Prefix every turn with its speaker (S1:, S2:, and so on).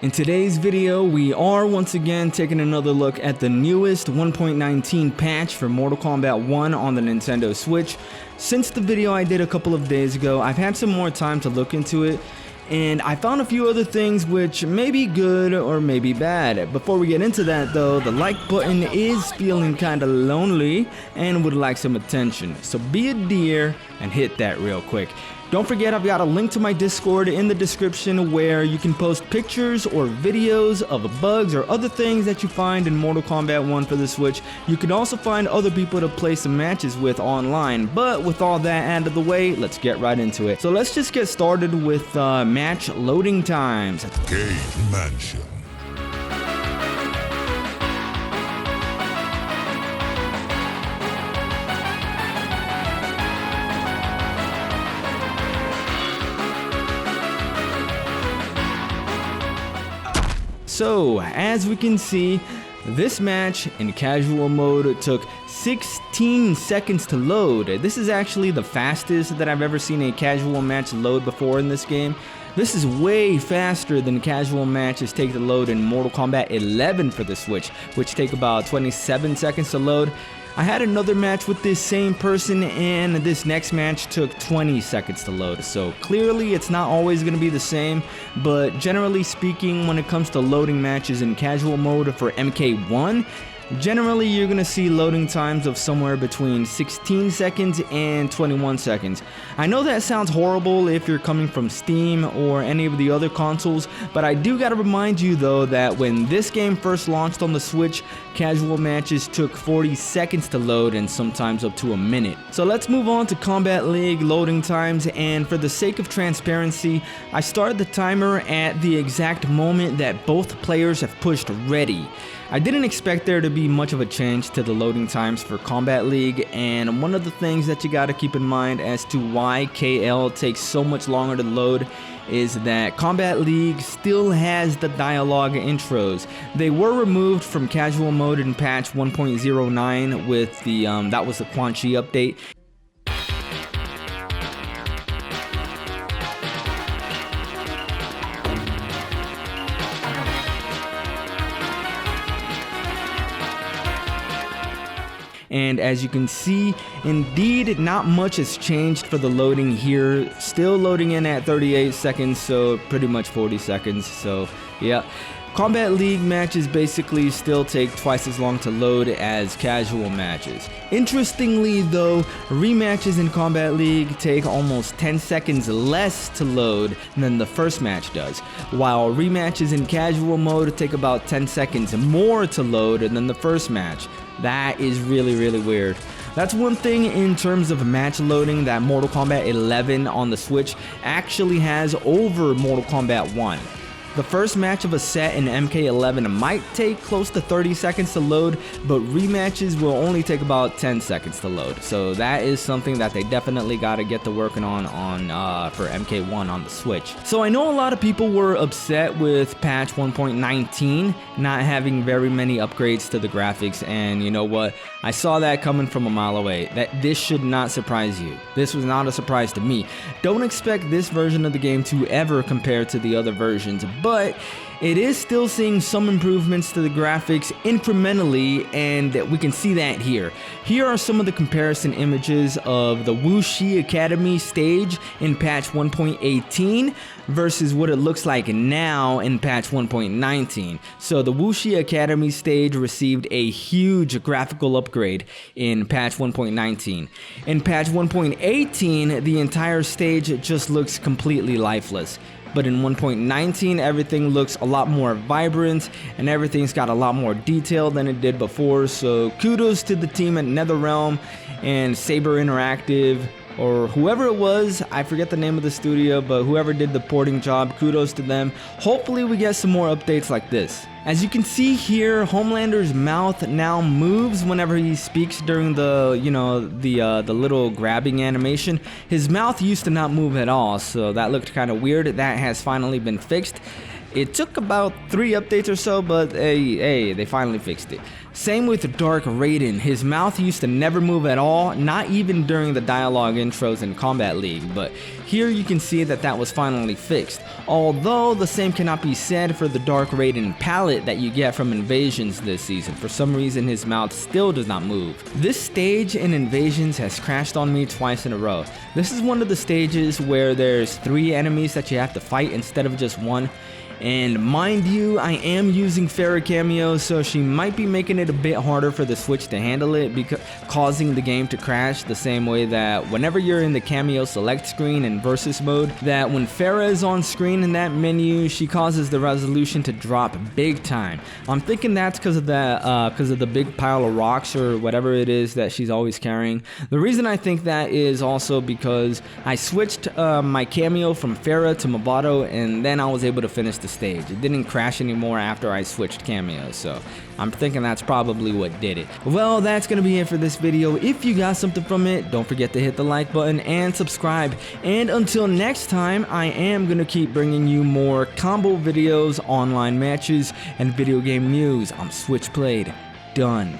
S1: In today's video, we are once again taking another look at the newest 1.19 patch for Mortal Kombat 1 on the Nintendo Switch. Since the video I did a couple of days ago, I've had some more time to look into it, and I found a few other things which may be good or may be bad. Before we get into that though, the like button is feeling kinda lonely and would like some attention. So be a dear and hit that real quick. Don't forget, I've got a link to my Discord in the description where you can post pictures or videos of bugs or other things that you find in Mortal Kombat 1 for the Switch. You can also find other people to play some matches with online. But with all that out of the way, let's get right into it. So let's just get started with match loading times.
S2: Game Mansion.
S1: So, as we can see, this match in casual mode took 16 seconds to load. This is actually the fastest that I've ever seen a casual match load before in this game. This is way faster than casual matches take to load in Mortal Kombat 11 for the Switch, which take about 27 seconds to load. I had another match with this same person and this next match took 20 seconds to load, so clearly it's not always going to be the same, but generally speaking, when it comes to loading matches in casual mode for MK1, generally you're going to see loading times of somewhere between 16 seconds and 21 seconds. I know that sounds horrible if you're coming from Steam or any of the other consoles, but I do gotta remind you though that when this game first launched on the Switch, casual matches took 40 seconds to load and sometimes up to a minute. So let's move on to Kombat League loading times, and for the sake of transparency, I started the timer at the exact moment that both players have pushed ready. I didn't expect there to be much of a change to the loading times for Kombat League, and one of the things that you gotta keep in mind as to why KL takes so much longer to load is that Kombat League still has the dialogue intros. They were removed from casual mode in patch 1.09 with the, that was the Quan Chi update. And as you can see, indeed, not much has changed for the loading here. Still loading in at 38 seconds, so pretty much 40 seconds, so yeah. Kombat League matches basically still take twice as long to load as casual matches. Interestingly though, rematches in Kombat League take almost 10 seconds less to load than the first match does, while rematches in casual mode take about 10 seconds more to load than the first match. That is really weird. That's one thing in terms of match loading that Mortal Kombat 11 on the Switch actually has over Mortal Kombat 1. The first match of a set in MK11 might take close to 30 seconds to load, but rematches will only take about 10 seconds to load. So that is something that they definitely got to get to working on for MK1 on the Switch. So I know a lot of people were upset with patch 1.19 not having very many upgrades to the graphics, and you know what? I saw that coming from a mile away. That this should not surprise you. This was not a surprise to me. Don't expect this version of the game to ever compare to the other versions, but it is still seeing some improvements to the graphics incrementally, and we can see that here. Here are some of the comparison images of the Wu Shi Academy stage in patch 1.18 versus what it looks like now in patch 1.19. So the Wu Shi Academy stage received a huge graphical upgrade in patch 1.19. In patch 1.18, the entire stage just looks completely lifeless. But in 1.19, everything looks a lot more vibrant and everything's got a lot more detail than it did before. So kudos to the team at NetherRealm and Saber Interactive, or whoever it was. I forget the name of the studio, but whoever did the porting job, kudos to them. Hopefully we get some more updates like this. As you can see here, Homelander's mouth now moves whenever he speaks during the, the little grabbing animation. His mouth used to not move at all, so that looked kind of weird. That has finally been fixed. It took about 3 updates or so, but hey, they finally fixed it. Same with Dark Raiden, his mouth used to never move at all, not even during the dialogue intros in Combat League, but here you can see that was finally fixed. Although the same cannot be said for the Dark Raiden palette that you get from Invasions this season. For some reason his mouth still does not move. This stage in Invasions has crashed on me twice in a row. This is one of the stages where there's 3 enemies that you have to fight instead of just 1. And mind you, I am using Ferra cameo, so she might be making it a bit harder for the Switch to handle it, causing the game to crash the same way that whenever you're in the cameo select screen in versus mode, that when Ferra is on screen in that menu, she causes the resolution to drop big time. I'm thinking that's because of the big pile of rocks or whatever it is that she's always carrying. The reason I think that is also because I switched my cameo from Ferra to Mabato, and then I was able to finish the stage. It didn't crash anymore after I switched cameos, so I'm thinking that's probably what did it. Well, that's gonna be it for this video. If you got something from it, don't forget to hit the like button and subscribe. And until next time, I am gonna keep bringing you more combo videos, online matches, and video game news. I'm Switch Played. Done.